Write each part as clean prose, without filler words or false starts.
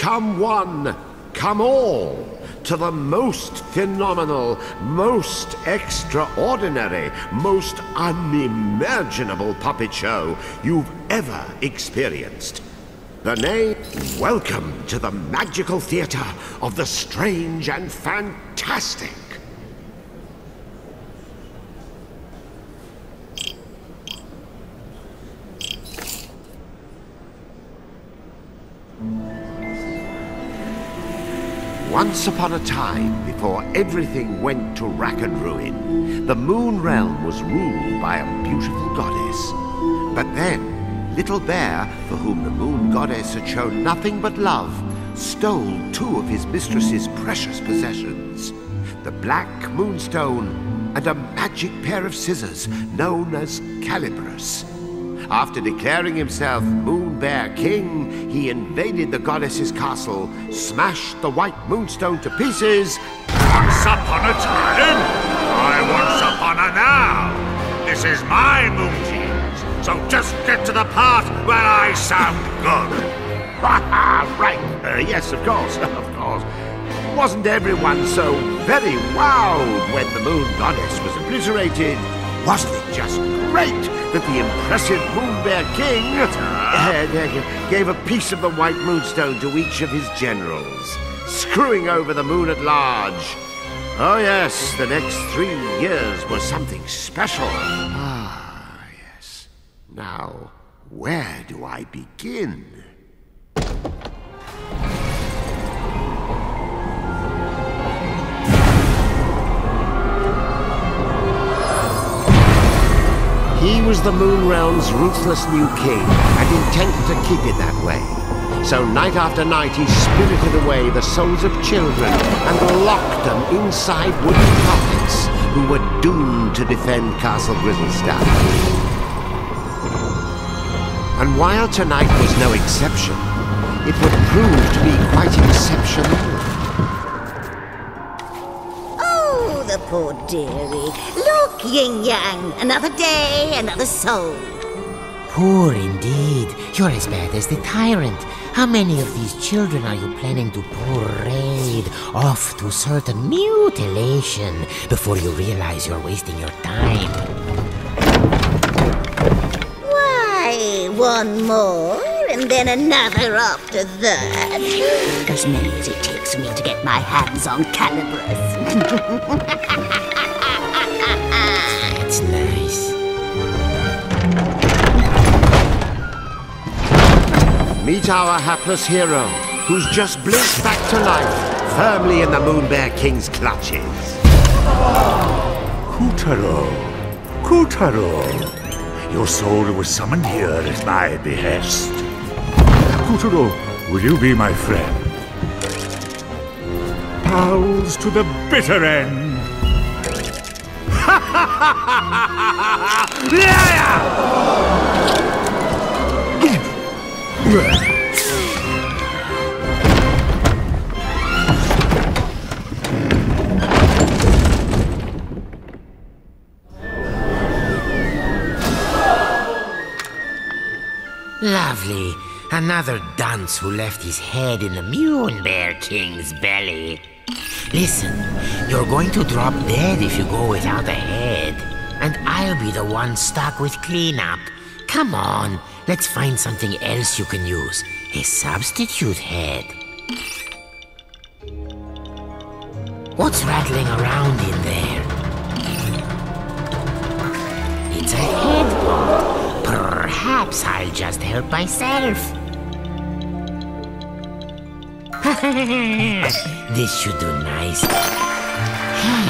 Come one, come all, to the most phenomenal, most extraordinary, most unimaginable puppet show you've ever experienced. The name... Welcome to the magical theater of the strange and fantastic. Once upon a time, before everything went to rack and ruin, the Moon Realm was ruled by a beautiful goddess. But then, Little Bear, for whom the Moon Goddess had shown nothing but love, stole two of his mistress's precious possessions, the Black Moonstone and a magic pair of scissors known as Calibris. After declaring himself Moon Bear King, he invaded the goddess's castle, smashed the White Moonstone to pieces. Once upon a time, I once upon a now. This is my Moon Teens, so just get to the part where I sound good. Right, yes, of course, of course. Wasn't everyone so very wowed when the Moon Goddess was obliterated? Wasn't it just great that the impressive Moon Bear King gave a piece of the White Moonstone to each of his generals, screwing over the moon at large? Oh yes, the next 3 years was something special. Ah, yes. Now, where do I begin? He was the Moon Realm's ruthless new king, and intent to keep it that way. So night after night he spirited away the souls of children and locked them inside wooden puppets who were doomed to defend Castle Grizzlestaff. And while tonight was no exception, it would prove to be quite exceptional. The poor dearie. Look, Yin-Yang, another day, another soul. Poor indeed. You're as bad as the tyrant. How many of these children are you planning to parade off to certain mutilation before you realize you're wasting your time? Why, one more, and then another after that. As many as it takes me to get my hands on Calibris. That's nice. Meet our hapless hero, who's just blinked back to life, firmly in the Moon Bear King's clutches. Kutaro, Kutaro, your soul was summoned here at my behest. Kutaro, will you be my friend? Pals to the bitter end. Lovely. Another dunce who left his head in the Moon Bear King's belly. Listen, you're going to drop dead if you go without a head. And I'll be the one stuck with cleanup. Come on, let's find something else you can use. A substitute head. What's rattling around in there? It's a head pot. Perhaps I'll just help myself. This should do nicely. Hey,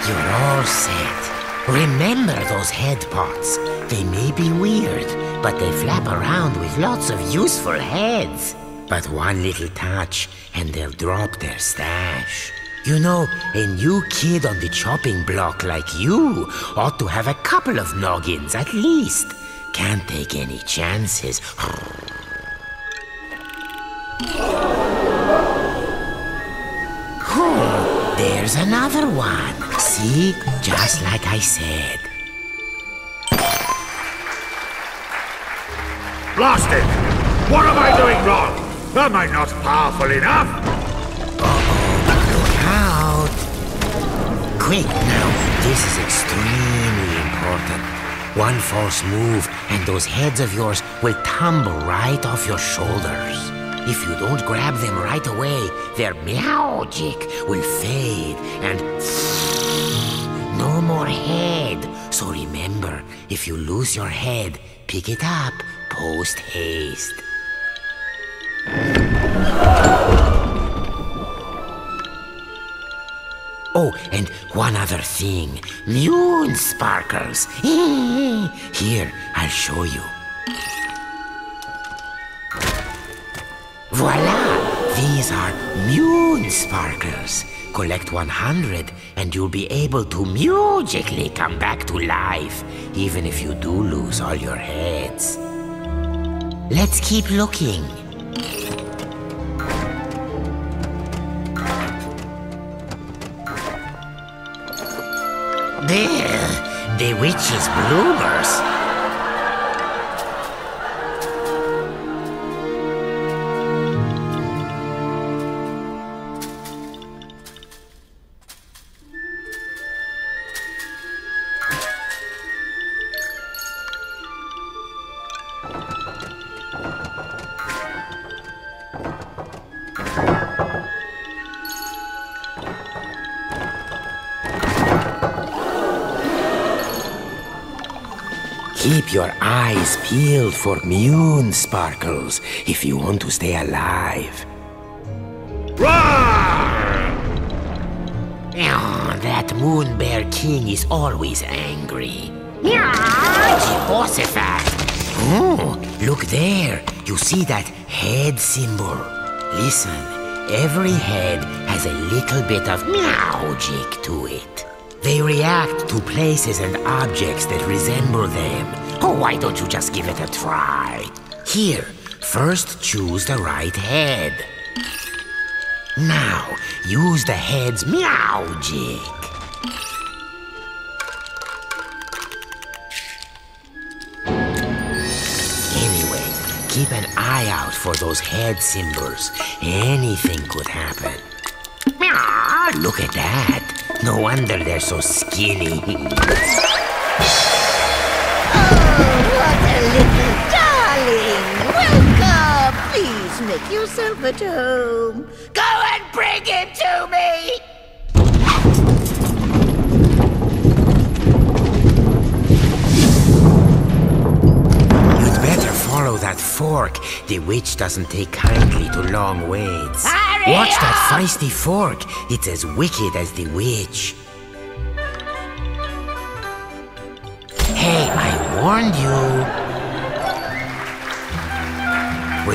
you're all set. Remember those head pots. They may be weird, but they flap around with lots of useful heads. But one little touch, and they'll drop their stash. You know, a new kid on the chopping block like you ought to have a couple of noggins at least. Can't take any chances. There's another one. See? Just like I said. Blast it! What am I doing wrong? Am I not powerful enough? Look out! Quick now, this is extremely important. One false move and those heads of yours will tumble right off your shoulders. If you don't grab them right away, their magic will fade and no more head. So remember, if you lose your head, pick it up post haste. Oh, and one other thing. Moon sparkles. Here, I'll show you. Voila! These are moon sparkles. Collect 100 and you'll be able to magically come back to life, even if you do lose all your heads. Let's keep looking. There, the witch's bloomers. Keep your eyes peeled for moon sparkles if you want to stay alive. Oh, that moon bear king is always angry. Jehoshaphat! Oh, look there. You see that head symbol? Listen, every head has a little bit of magic to it. They react to places and objects that resemble them. Oh, why don't you just give it a try? Here, first choose the right head. Now, use the head's magic. Anyway, keep an eye out for those head symbols. Anything could happen. Look at that. No wonder they're so skinny. What a little darling! Welcome! Please make yourself at home. Go and bring him to me! You'd better follow that fork. The witch doesn't take kindly to long waits. Hurry Watch that up! feisty fork. It's as wicked as the witch. Hey, I warned you.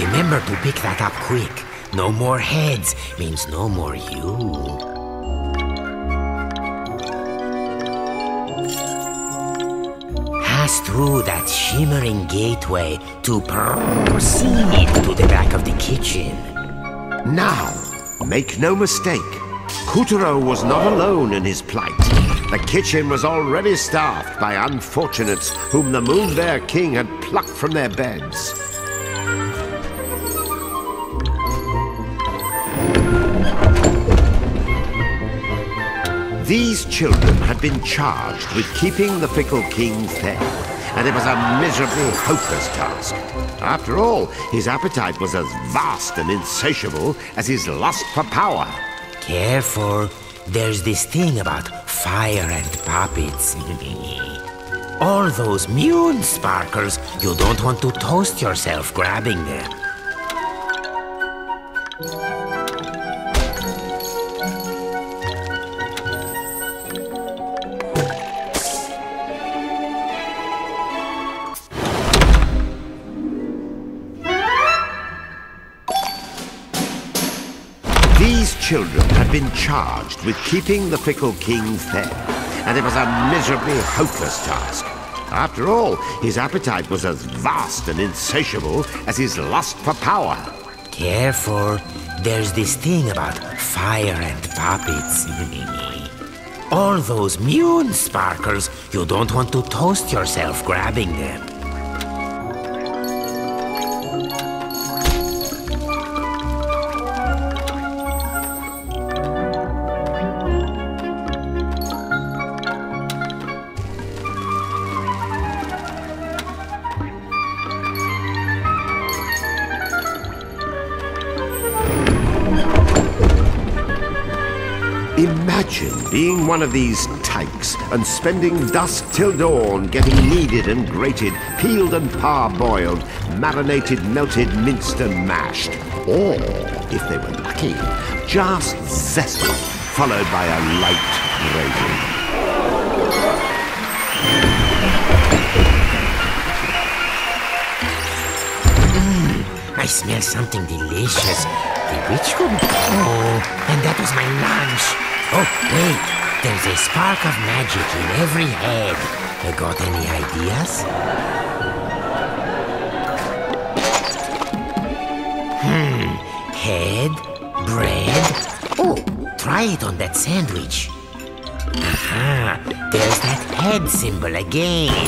Remember to pick that up quick. No more heads means no more you. Pass through that shimmering gateway to proceed to the back of the kitchen. Now, make no mistake, Puppeteer was not alone in his plight. The kitchen was already staffed by unfortunates whom the Moon Bear King had plucked from their beds. These children had been charged with keeping the fickle king fed, and it was a miserably hopeless task. After all, his appetite was as vast and insatiable as his lust for power. Careful, there's this thing about fire and puppets. All those moon sparkles, you don't want to toast yourself grabbing them. These children had been charged with keeping the fickle king fed, and it was a miserably hopeless task. After all, his appetite was as vast and insatiable as his lust for power. Careful, there's this thing about fire and puppets. All those moon sparkles, you don't want to toast yourself grabbing them. Imagine being one of these tykes and spending dusk till dawn getting kneaded and grated, peeled and parboiled, marinated, melted, minced and mashed. Or, if they were lucky, just zested, followed by a light gravy. I smell something delicious. Which could... Oh, and that was my lunch. Oh, wait. There's a spark of magic in every head. You got any ideas? Head, bread. Oh, try it on that sandwich. Aha, there's that head symbol again.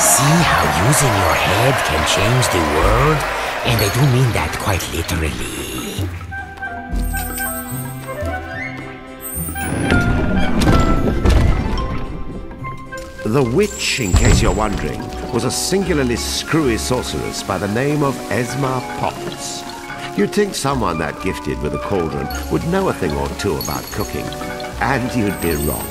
See how using your head can change the world? And I do mean that quite literally. The witch, in case you're wondering, was a singularly screwy sorceress by the name of Esma Potts. You'd think someone that gifted with a cauldron would know a thing or two about cooking, and you'd be wrong.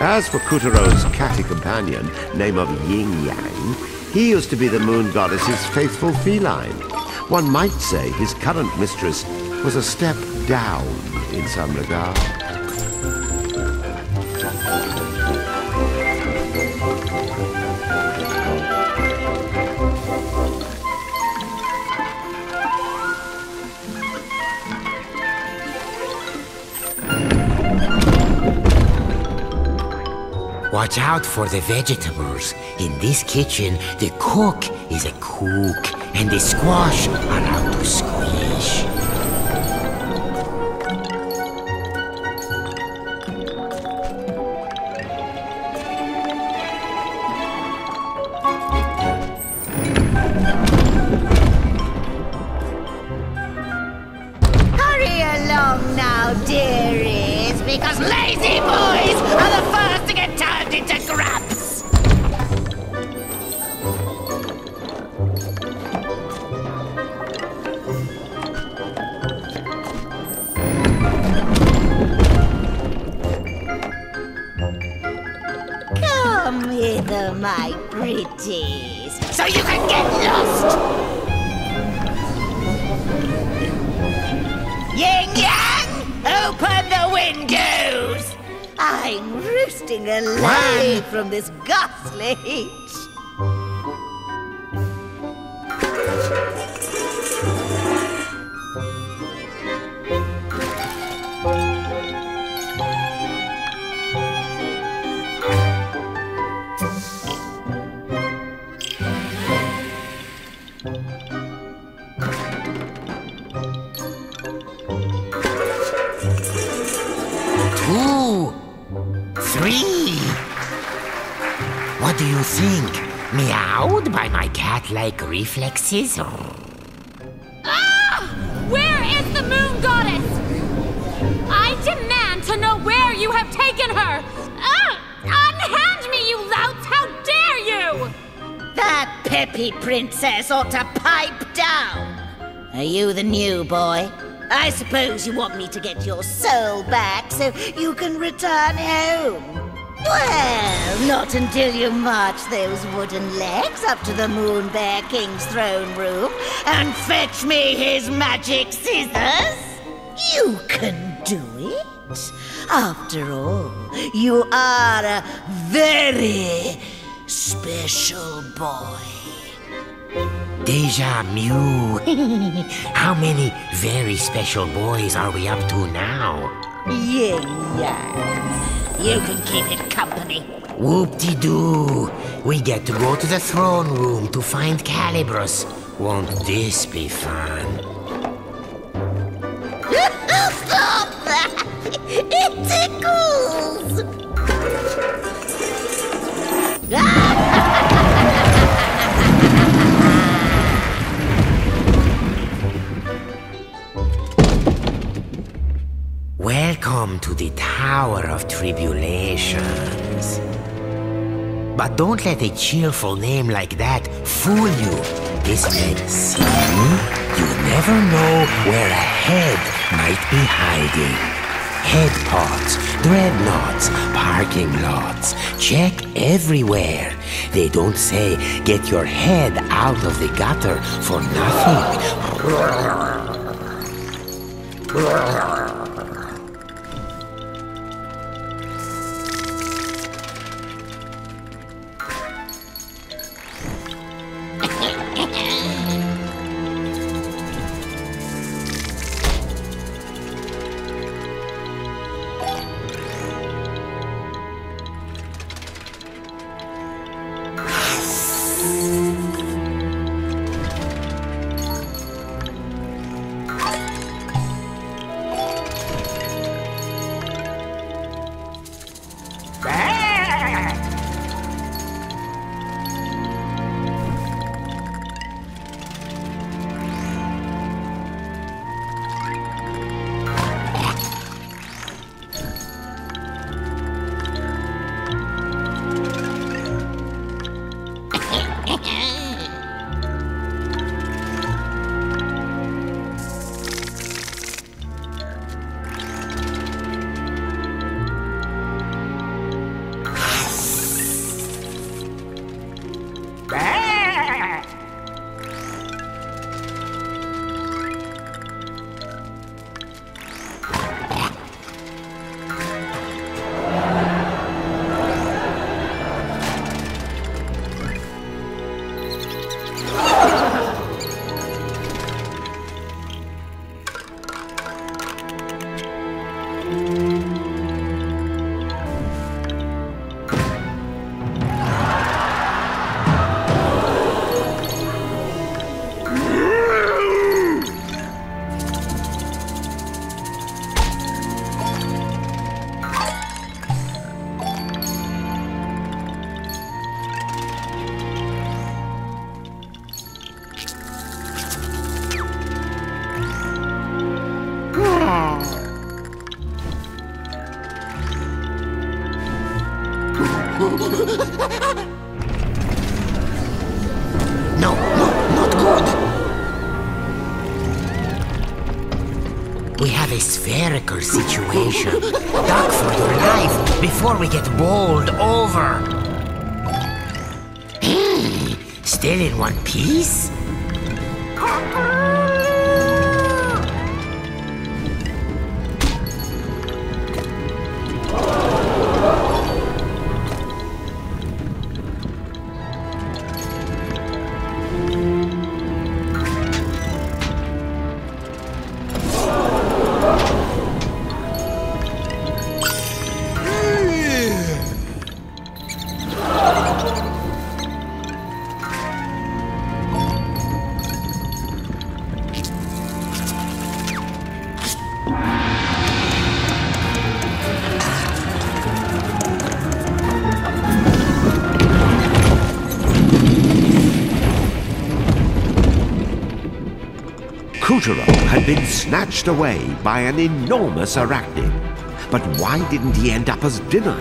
As for Kutero's catty companion, name of Yin Yang, he used to be the moon goddess's faithful feline. One might say his current mistress was a step down in some regard. Watch out for the vegetables. In this kitchen, the cook is a cook, and the squash are out to squish. Hurry along now, dearies, because lazy boys are the first to get turned into grubs. Come hither, my pretties, so you can get lost. Yin Yang, open the windows. I'm roosting alive from this ghastly heat. What do you think? Meowed by my cat-like reflexes? Ah! Where is the moon goddess? I demand to know where you have taken her! Ah! Unhand me, you louts! How dare you! That peppy princess ought to pipe down. Are you the new boy? I suppose you want me to get your soul back so you can return home. Well, not until you march those wooden legs up to the Moon Bear King's throne room and fetch me his magic scissors. You can do it. After all, you are a very special boy. Deja Mew. How many very special boys are we up to now? Yeah. You can keep it company. Whoop-de-doo. We get to go to the throne room to find Calibros. Won't this be fun? Stop that! It tickles! Welcome to the Tower of Tribulations. But don't let a cheerful name like that fool you. This meant see? You never know where a head might be hiding. Head pots, dreadnoughts, parking lots. Check everywhere. They don't say get your head out of the gutter for nothing. No, not good. We have a spherical situation. Duck for your life before we get bowled over. Still in one piece? Kuturo had been snatched away by an enormous arachnid. But why didn't he end up as dinner?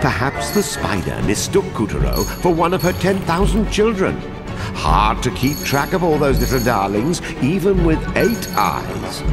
Perhaps the spider mistook Kuturo for one of her 10,000 children. Hard to keep track of all those little darlings, even with 8 eyes.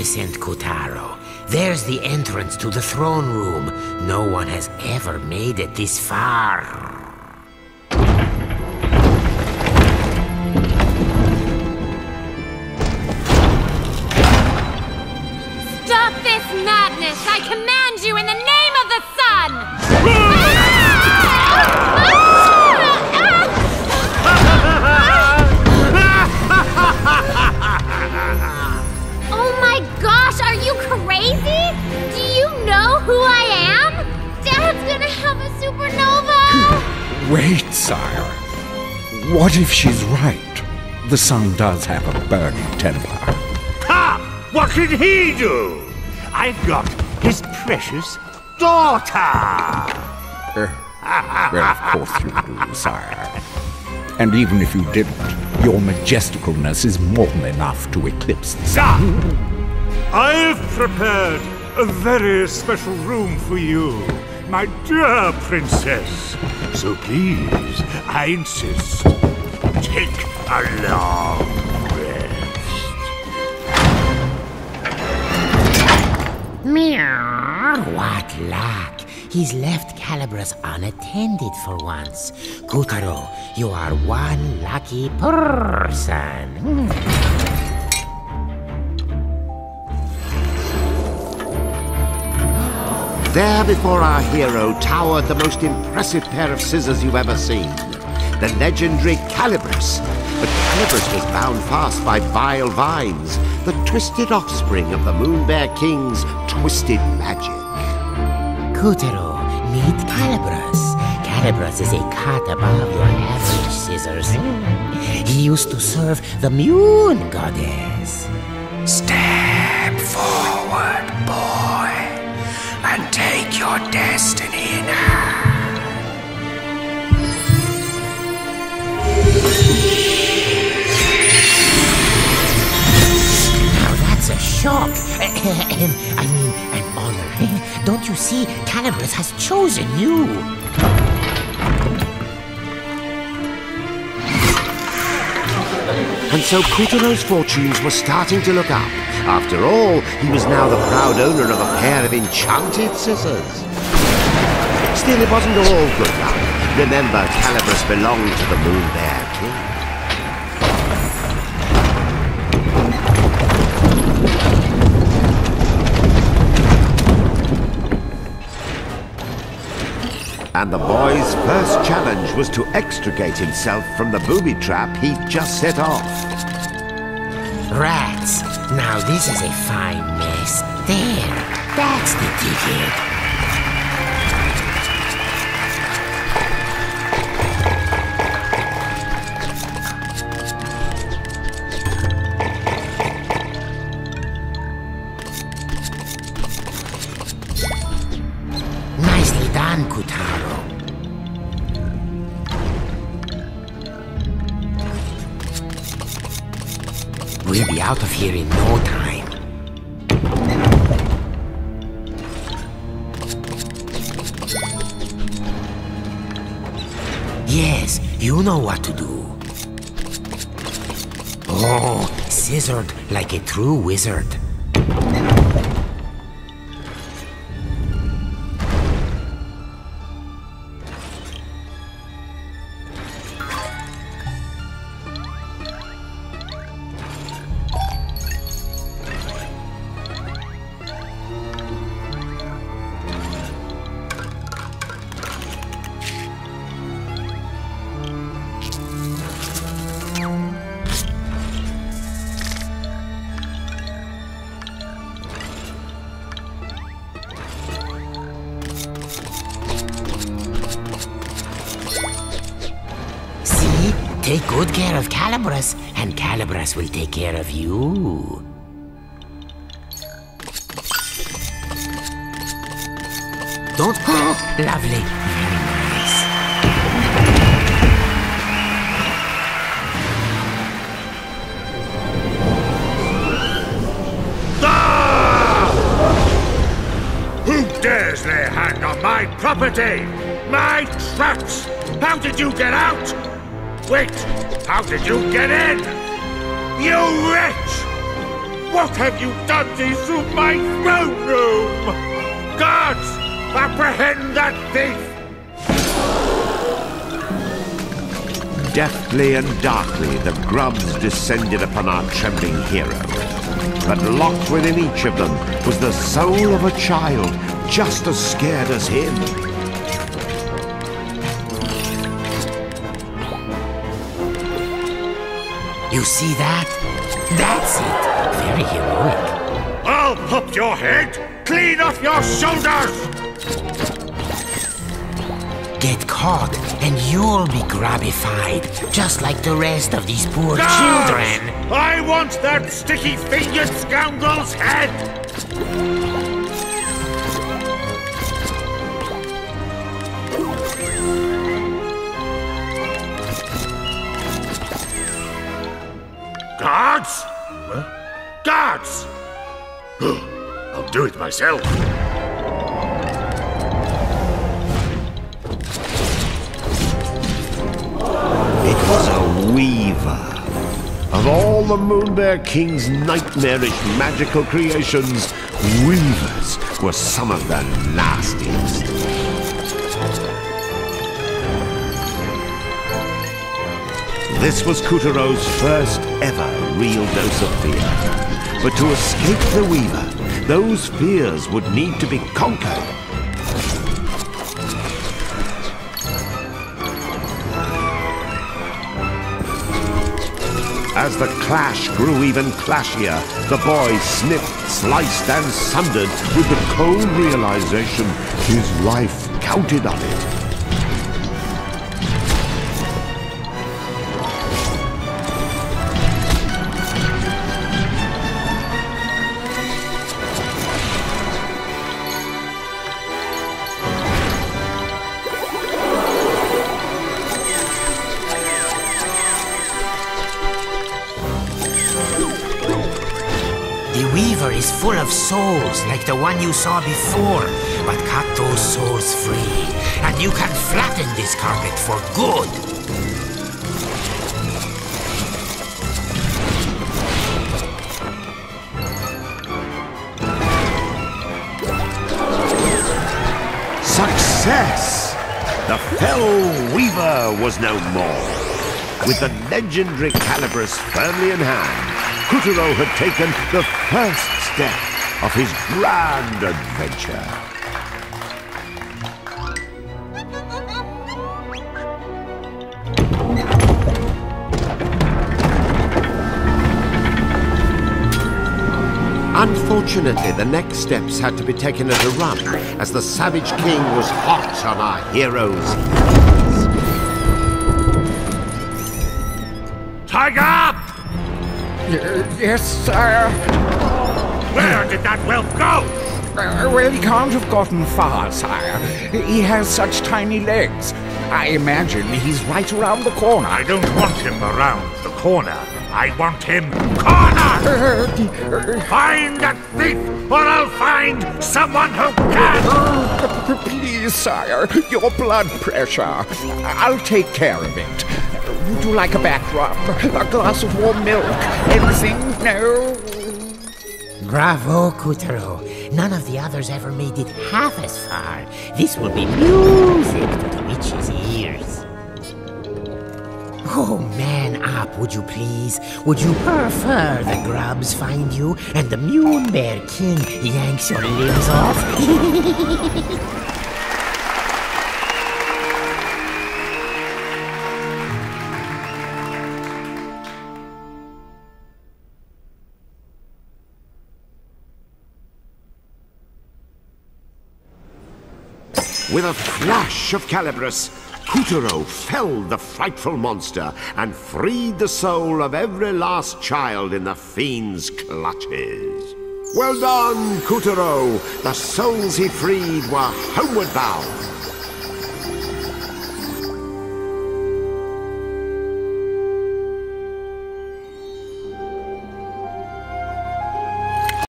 Magnificent, Kotaro. There's the entrance to the throne room. No one has ever made it this far. Stop this madness! I command you in the name of the sun! Oh my gosh, are you crazy? Do you know who I am? Dad's gonna have a supernova! Wait, sire. What if she's right? The sun does have a burning temper. Ha! What can he do? I've got his precious daughter! Well, of course you do, sire. And even if you didn't, your majesticalness is more than enough to eclipse the sun. I've prepared a very special room for you, my dear princess. So please, I insist, take a long rest. Meow. What luck! He's left Calibras unattended for once. Kotaro, you are one lucky person. There before our hero towered the most impressive pair of scissors you've ever seen. The legendary Calibras. But Calibras was bound fast by vile vines, the twisted offspring of the Moon Bear King's twisted magic. Kotaro, meet Calibras. Calibras is a cut above your average scissors. He used to serve the Moon Goddess. Step forward, boy, and take your destiny in hand. Now that's a shock. I mean, an honor. Don't you see? Calibras has chosen you. And so Kotaro's fortunes were starting to look up. After all, he was now the proud owner of a pair of enchanted scissors. Still, it wasn't all good luck. Remember, Calibras belonged to the Moon Bear King. And the boy's first challenge was to extricate himself from the booby trap he'd just set off. Rats. Now this is a fine mess. There. That's the ticket. Nicely done, Kotaro. We'll be out of here in no time. Yes, you know what to do. Oh, scissored like a true wizard. Take good care of Calibras, and Calibras will take care of you. Don't... Oh, lovely. Very nice. Who dares lay hand on my property? My traps! How did you get out? Wait, how did you get in? You wretch! What have you done to my throne room? Guards, apprehend that thief! Deftly and darkly, the grubs descended upon our trembling hero. But locked within each of them was the soul of a child, just as scared as him. You see that? That's it. Very heroic. I'll pop your head clean off your shoulders! Get caught, and you'll be grabbified, just like the rest of these poor children. I want that sticky-fingered scoundrel's head! Guards? Huh? Guards! I'll do it myself. It was a weaver. Of all the Moonbear King's nightmarish magical creations, weavers were some of the nastiest. This was Kutero's first ever real dose of fear. But to escape the weaver, those fears would need to be conquered. As the clash grew even clashier, the boy snipped, sliced, and sundered with the cold realization his life counted on it. The Weaver is full of souls like the one you saw before, but cut those souls free, and you can flatten this carpet for good. Success! The Fell Weaver was no more. With the legendary Calabrus firmly in hand, Kutero had taken the first step of his grand adventure. Unfortunately, the next steps had to be taken at a run, as the Savage King was hot on our heroes' heels. Tiger! Yes, sire. Where did that whelp go? Well, he can't have gotten far, sire. He has such tiny legs. I imagine he's right around the corner. I don't want him around the corner. I want him cornered! Find that thief, or I'll find someone who can! Please, sire, your blood pressure. I'll take care of it. Would you like a back rub? A glass of warm milk? Anything? No? Bravo, Kutero. None of the others ever made it half as far. This will be music to the witch's ears. Oh, man up, would you please? Would you prefer the grubs find you and the Moonbear King yanks your limbs off? With a flash of Calabrus, Kutero felled the frightful monster and freed the soul of every last child in the fiend's clutches. Well done, Kutero! The souls he freed were homeward bound.